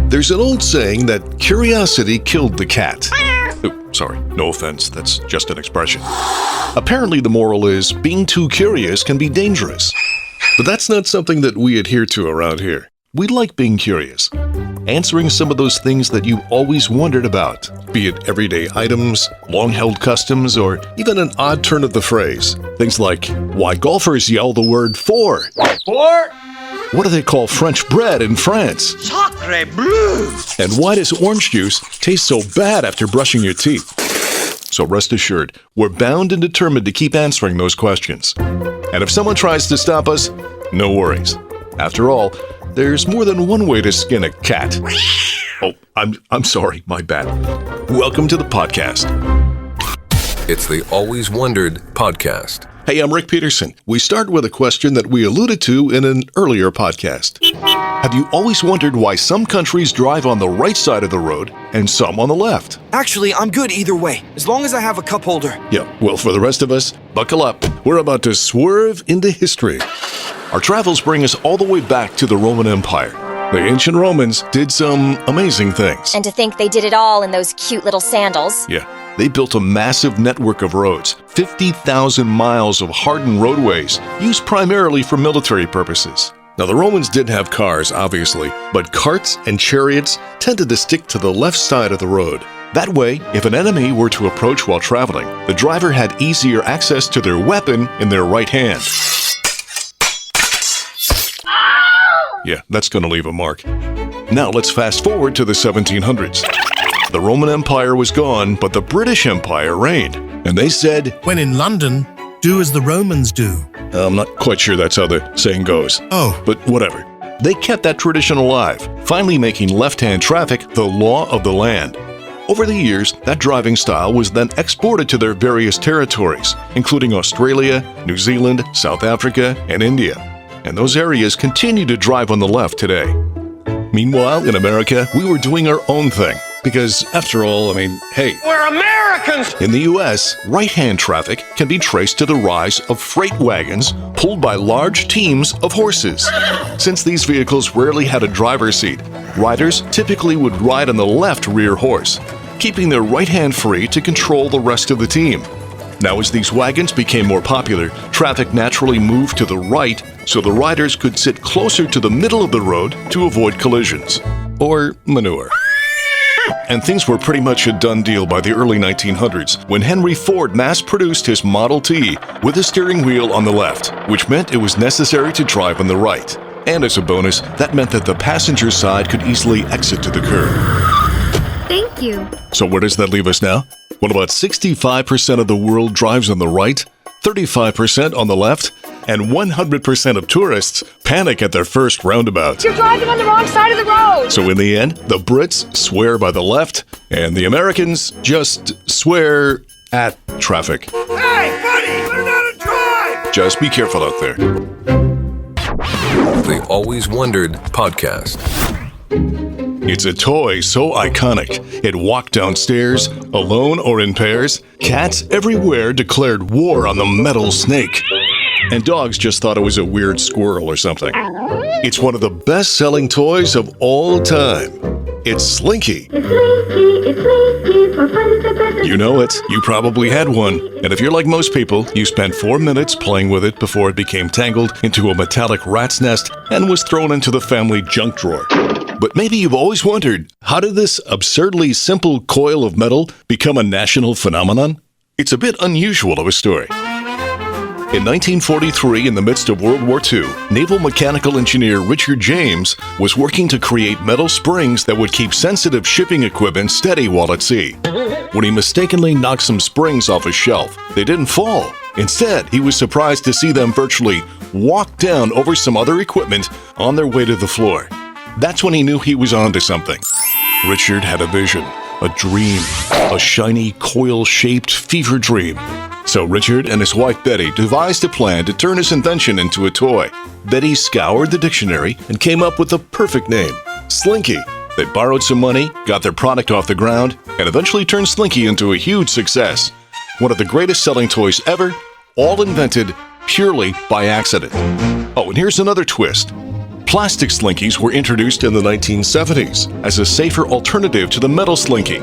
There's an old saying that curiosity killed the cat. Oh, sorry, no offense, that's just an expression. Apparently the moral is being too curious can be dangerous. But that's not something that we adhere to around here. We like being curious, answering some of those things that you always wondered about, be it everyday items, long-held customs, or even an odd turn of the phrase. Things like, why golfers yell the word four? Four? What do they call French bread in France? Sacre bleu! And why does orange juice taste so bad after brushing your teeth? So rest assured, we're bound and determined to keep answering those questions. And if someone tries to stop us, no worries. After all, there's more than one way to skin a cat. Oh, I'm sorry, my bad. Welcome to the podcast. It's the Always Wondered podcast. Hey, I'm Rick Peterson. We start with a question that we alluded to in an earlier podcast. Have you always wondered why some countries drive on the right side of the road and some on the left? Actually, I'm good either way, as long as I have a cup holder. Yeah, well, for the rest of us, buckle up. We're about to swerve into history. Our travels bring us all the way back to the Roman Empire. The ancient Romans did some amazing things. And to think they did it all in those cute little sandals. Yeah, they built a massive network of roads, 50,000 miles of hardened roadways, used primarily for military purposes. Now, the Romans did have cars, obviously, but carts and chariots tended to stick to the left side of the road. That way, if an enemy were to approach while traveling, the driver had easier access to their weapon in their right hand. Yeah, that's going to leave a mark. Now let's fast forward to the 1700s. The Roman Empire was gone, but the British Empire reigned. And they said, when in London, do as the Romans do. I'm not quite sure that's how the saying goes. Oh. But whatever. They kept that tradition alive, finally making left-hand traffic the law of the land. Over the years, that driving style was then exported to their various territories, including Australia, New Zealand, South Africa, and India. And those areas continue to drive on the left today. Meanwhile, in America, we were doing our own thing. Because, after all, hey, We're Americans! in the U.S., right-hand traffic can be traced to the rise of freight wagons pulled by large teams of horses. Since these vehicles rarely had a driver's seat, riders typically would ride on the left rear horse, keeping their right hand free to control the rest of the team. Now, as these wagons became more popular, traffic naturally moved to the right so the riders could sit closer to the middle of the road to avoid collisions. Or manure. And things were pretty much a done deal by the early 1900s when Henry Ford mass-produced his Model T with a steering wheel on the left, which meant it was necessary to drive on the right. And as a bonus, that meant that the passenger side could easily exit to the curb. Thank you. So where does that leave us now? Well, about 65% of the world drives on the right, 35% on the left, and 100% of tourists panic at their first roundabout. You're driving on the wrong side of the road. So in the end, the Brits swear by the left, and the Americans just swear at traffic. Hey, buddy, learn how to drive! Just be careful out there. The Always Wondered podcast. It's a toy so iconic, it walked downstairs, alone or in pairs. Cats everywhere declared war on the metal snake. And dogs just thought it was a weird squirrel or something. It's one of the best-selling toys of all time. It's Slinky. You know it. You probably had one. And if you're like most people, you spent 4 minutes playing with it before it became tangled into a metallic rat's nest and was thrown into the family junk drawer. But maybe you've always wondered, how did this absurdly simple coil of metal become a national phenomenon? It's a bit unusual of a story. In 1943, in the midst of World War II, naval mechanical engineer Richard James was working to create metal springs that would keep sensitive shipping equipment steady while at sea. When he mistakenly knocked some springs off a shelf, they didn't fall. Instead, he was surprised to see them virtually walk down over some other equipment on their way to the floor. That's when he knew he was onto something. Richard had a vision, a dream, a shiny, coil-shaped fever dream. So Richard and his wife Betty devised a plan to turn his invention into a toy. Betty scoured the dictionary and came up with the perfect name, Slinky. They borrowed some money, got their product off the ground, and eventually turned Slinky into a huge success. One of the greatest selling toys ever, all invented purely by accident. Oh, and here's another twist. Plastic slinkies were introduced in the 1970s as a safer alternative to the metal slinky.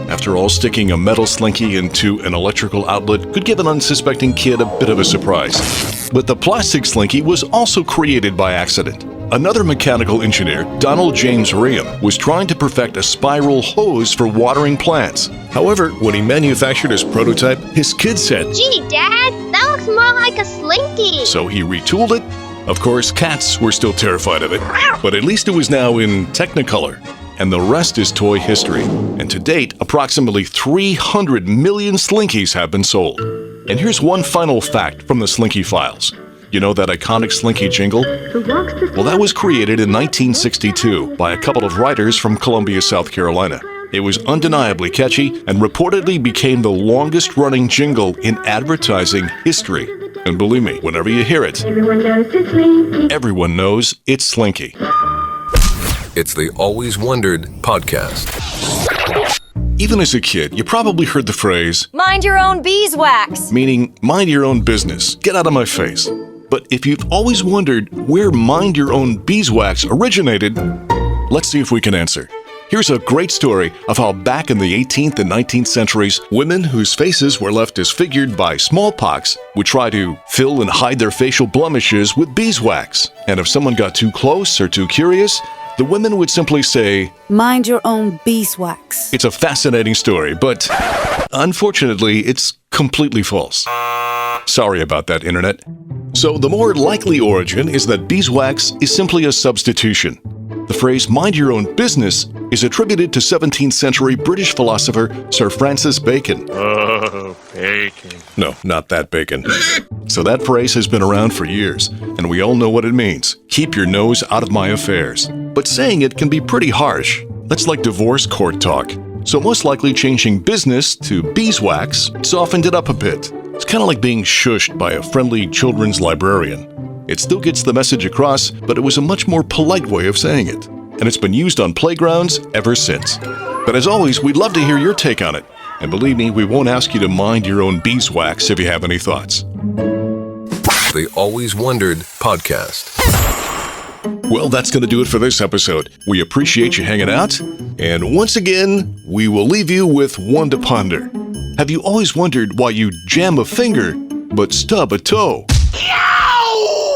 After all, sticking a metal slinky into an electrical outlet could give an unsuspecting kid a bit of a surprise. But the plastic slinky was also created by accident. Another mechanical engineer, Donald James Rham, was trying to perfect a spiral hose for watering plants. However, when he manufactured his prototype, his kid said, "Gee, Dad, that looks more like a slinky." So he retooled it. Of course, cats were still terrified of it, but at least it was now in Technicolor. And the rest is toy history. And to date, approximately 300 million Slinkies have been sold. And here's one final fact from the Slinky Files. You know that iconic Slinky jingle? Well, that was created in 1962 by a couple of writers from Columbia, South Carolina. It was undeniably catchy and reportedly became the longest-running jingle in advertising history. And believe me, whenever you hear it, everyone knows it's Slinky. It's the Always Wondered podcast. Even as a kid, you probably heard the phrase, Mind your own beeswax. meaning mind your own business, get out of my face. But if you've always wondered where mind your own beeswax originated, let's see if we can answer. Here's a great story of how back in the 18th and 19th centuries, women whose faces were left disfigured by smallpox would try to fill and hide their facial blemishes with beeswax. And if someone got too close or too curious, the women would simply say, "Mind your own beeswax." It's a fascinating story, but unfortunately, it's completely false. Sorry about that, Internet. So the more likely origin is that beeswax is simply a substitution. The phrase "mind your own business" is attributed to 17th century British philosopher Sir Francis Bacon. Oh, bacon. No, not that bacon. So that phrase has been around for years, and we all know what it means. Keep your nose out of my affairs. But saying it can be pretty harsh. That's like divorce court talk. So most likely changing business to beeswax softened it up a bit. It's kind of like being shushed by a friendly children's librarian. It still gets the message across, but it was a much more polite way of saying it. And it's been used on playgrounds ever since. But as always, we'd love to hear your take on it. And believe me, we won't ask you to mind your own beeswax if you have any thoughts. The Always Wondered podcast. Well, that's going to do it for this episode. We appreciate you hanging out. And once again, we will leave you with one to ponder. Have you always wondered why you jam a finger but stub a toe?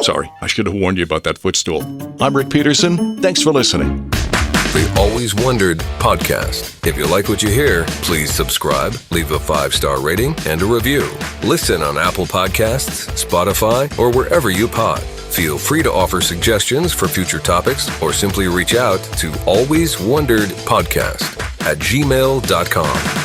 Sorry, I should have warned you about that footstool. I'm Rick Peterson. Thanks for listening. The Always Wondered podcast. If you like what you hear, please subscribe, leave a 5-star rating, and a review. Listen on Apple Podcasts, Spotify, or wherever you pod. Feel free to offer suggestions for future topics or simply reach out to alwayswonderedpodcast@gmail.com.